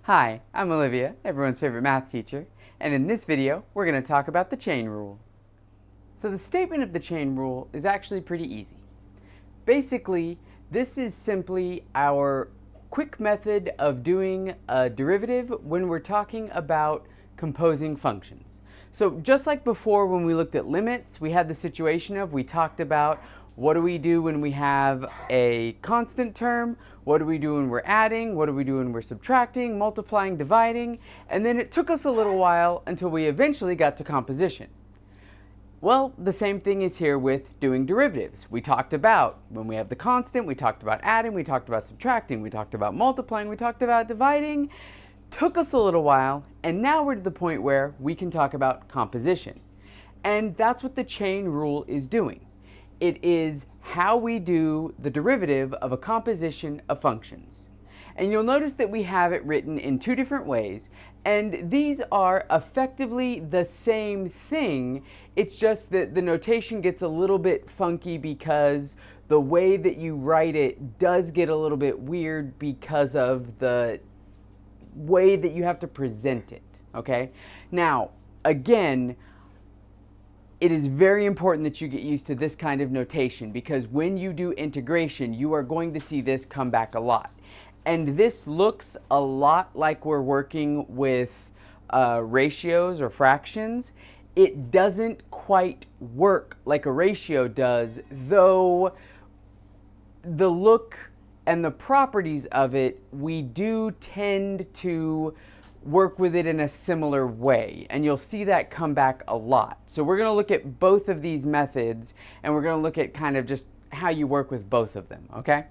Hi, I'm Olivia, everyone's favorite math teacher, and in this video, we're going to talk about the chain rule. So the statement of the chain rule is actually pretty easy. Basically, this is simply our quick method of doing a derivative when we're talking about composing functions. So just like before when we looked at limits, we had the situation of we talked about what do we do when we have a constant term, what do we do when we're adding, what do we do when we're subtracting, multiplying, dividing, and then it took us a little while until we eventually got to composition. Well, the same thing is here with doing derivatives. We talked about when we have the constant, we talked about adding, we talked about subtracting, we talked about multiplying, we talked about dividing. Took us a little while, and now we're to the point where we can talk about composition. And that's what the chain rule is doing. It is how we do the derivative of a composition of functions. And you'll notice that we have it written in two different ways, and these are effectively the same thing. It's just that the notation gets a little bit funky because the way that you write it does get a little bit weird because of the way that you have to present it, okay? Now, again, it is very important that you get used to this kind of notation because when you do integration, you are going to see this come back a lot. And this looks a lot like we're working with ratios or fractions. It doesn't quite work like a ratio does, though the look and the properties of it, we do tend to work with it in a similar way, and you'll see that come back a lot. So we're going to look at both of these methods, and we're going to look at kind of just how you work with both of them, okay?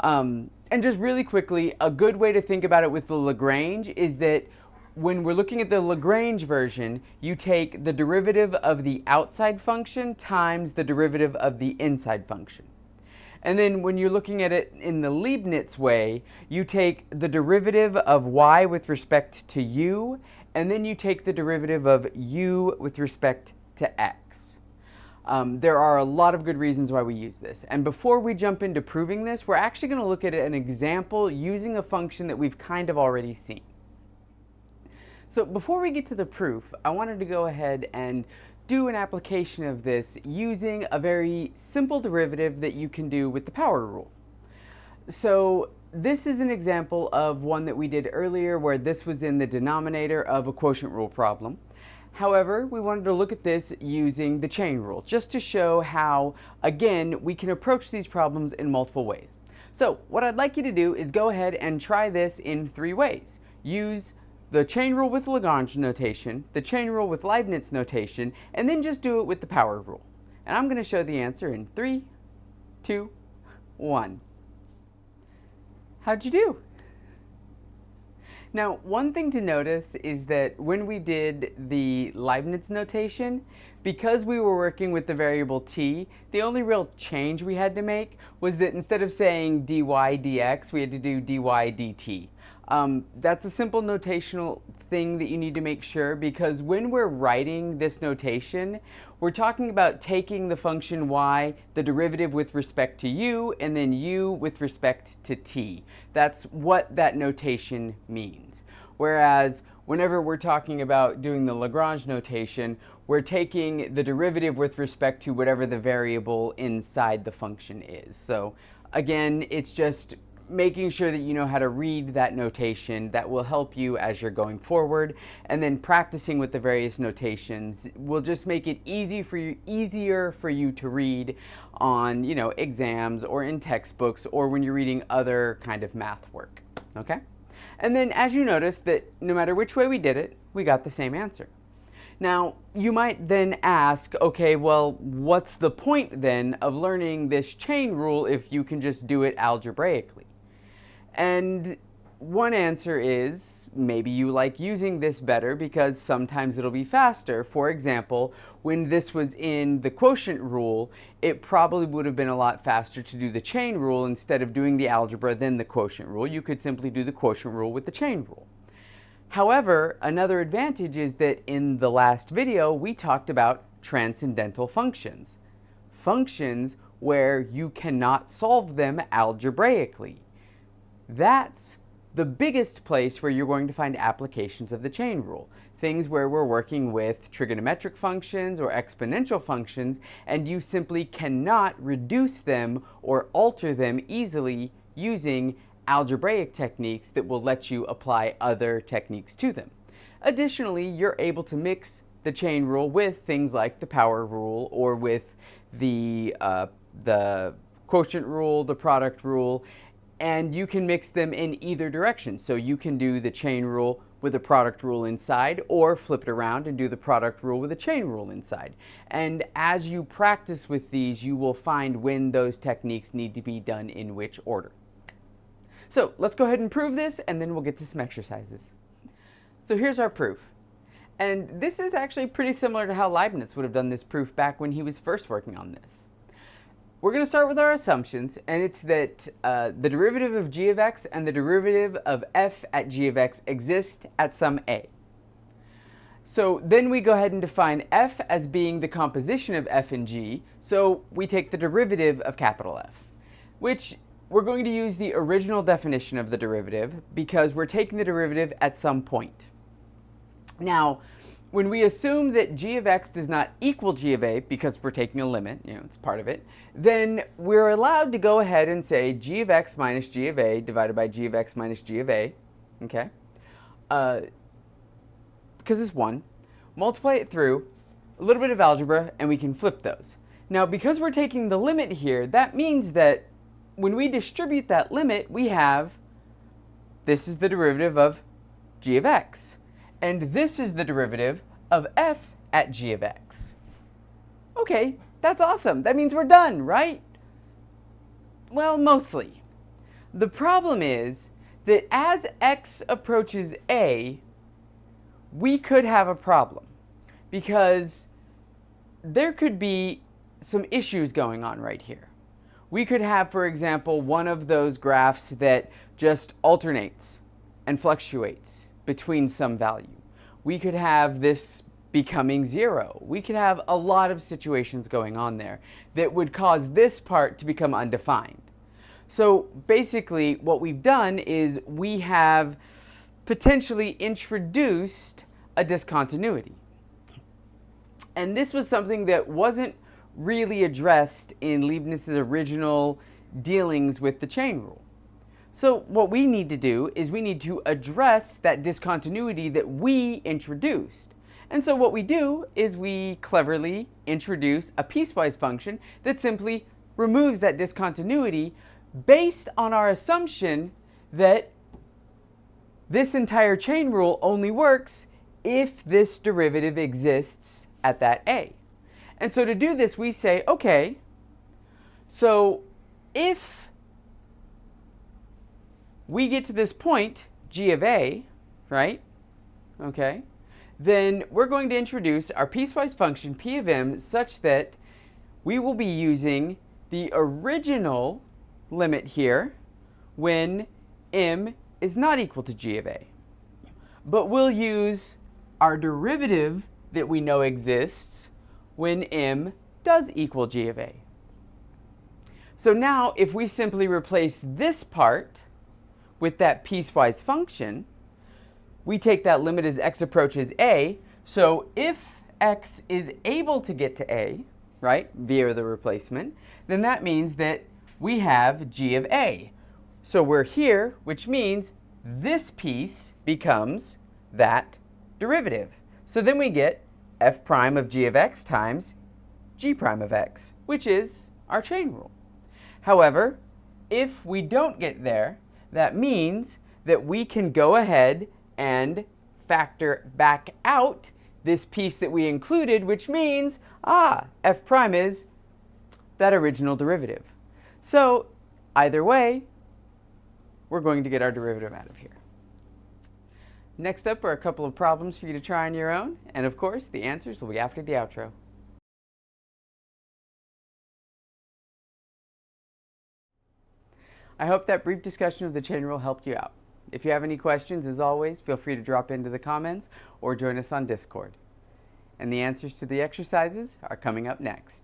And just really quickly, a good way to think about it with the Lagrange is that when we're looking at the Lagrange version, you take the derivative of the outside function times the derivative of the inside function. And then when you're looking at it in the Leibniz way, you take the derivative of y with respect to u, and then you take the derivative of u with respect to x. There are a lot of good reasons why we use this. And before we jump into proving this, we're actually going to look at an example using a function that we've kind of already seen. So before we get to the proof, I wanted to go ahead and do an application of this using a very simple derivative that you can do with the power rule. So this is an example of one that we did earlier where this was in the denominator of a quotient rule problem. However, we wanted to look at this using the chain rule just to show how, again, we can approach these problems in multiple ways. So what I'd like you to do is go ahead and try this in three ways. Use the chain rule with Lagrange notation, the chain rule with Leibniz notation, and then just do it with the power rule. And I'm going to show the answer in 3, 2, 1. How'd you do? Now, one thing to notice is that when we did the Leibniz notation, because we were working with the variable t, the only real change we had to make was that instead of saying dy dx, we had to do dy dt. That's a simple notational thing that you need to make sure, because when we're writing this notation, we're talking about taking the function y, the derivative with respect to u, and then u with respect to t. That's what that notation means. Whereas whenever we're talking about doing the Lagrange notation, we're taking the derivative with respect to whatever the variable inside the function is. So again, it's just making sure that you know how to read that notation. That will help you as you're going forward, and then practicing with the various notations will just make it easier for you to read on, exams or in textbooks or when you're reading other kind of math work, okay? And then as you notice that no matter which way we did it, we got the same answer. Now, you might then ask, okay, well, what's the point then of learning this chain rule if you can just do it algebraically? And one answer is maybe you like using this better because sometimes it'll be faster. For example, when this was in the quotient rule, it probably would have been a lot faster to do the chain rule instead of doing the algebra then the quotient rule. You could simply do the quotient rule with the chain rule. However, another advantage is that in the last video, we talked about transcendental functions. Functions where you cannot solve them algebraically. That's the biggest place where you're going to find applications of the chain rule. Things where we're working with trigonometric functions or exponential functions, and you simply cannot reduce them or alter them easily using algebraic techniques that will let you apply other techniques to them. Additionally, you're able to mix the chain rule with things like the power rule or with the quotient rule, the product rule, and you can mix them in either direction. So you can do the chain rule with a product rule inside, or flip it around and do the product rule with a chain rule inside. And as you practice with these, you will find when those techniques need to be done in which order. So let's go ahead and prove this, and then we'll get to some exercises. So here's our proof. And this is actually pretty similar to how Leibniz would have done this proof back when he was first working on this. We're going to start with our assumptions, and it's that the derivative of g of x and the derivative of f at g of x exist at some a. So then we go ahead and define f as being the composition of f and g, so we take the derivative of capital F, which we're going to use the original definition of the derivative because we're taking the derivative at some point. Now, when we assume that g of x does not equal g of a, because we're taking a limit, it's part of it, then we're allowed to go ahead and say g of x minus g of a divided by g of x minus g of a, okay? Because it's 1. Multiply it through, a little bit of algebra, and we can flip those. Now, because we're taking the limit here, that means that when we distribute that limit, we have, this is the derivative of g of x. And this is the derivative of f at g of x. Okay, that's awesome. That means we're done, right? Well, mostly. The problem is that as x approaches a, we could have a problem because there could be some issues going on right here. We could have, for example, one of those graphs that just alternates and fluctuates between some value. We could have this becoming 0. We could have a lot of situations going on there that would cause this part to become undefined. So basically what we've done is we have potentially introduced a discontinuity. And this was something that wasn't really addressed in Leibniz's original dealings with the chain rule. So what we need to do is we need to address that discontinuity that we introduced. And so what we do is we cleverly introduce a piecewise function that simply removes that discontinuity based on our assumption that this entire chain rule only works if this derivative exists at that a. And so to do this, we say, okay, so if we get to this point, g of a, right, okay, then we're going to introduce our piecewise function p of m such that we will be using the original limit here when m is not equal to g of a. But we'll use our derivative that we know exists when m does equal g of a. So now if we simply replace this part with that piecewise function, we take that limit as x approaches a. So if x is able to get to a, right, via the replacement, then that means that we have g of a. So we're here, which means this piece becomes that derivative. So then we get f prime of g of x times g prime of x, which is our chain rule. However, if we don't get there, that means that we can go ahead and factor back out this piece that we included, which means, f prime is that original derivative. So either way, we're going to get our derivative out of here. Next up are a couple of problems for you to try on your own, and of course, the answers will be after the outro. I hope that brief discussion of the chain rule helped you out. If you have any questions, as always, feel free to drop into the comments or join us on Discord. And the answers to the exercises are coming up next.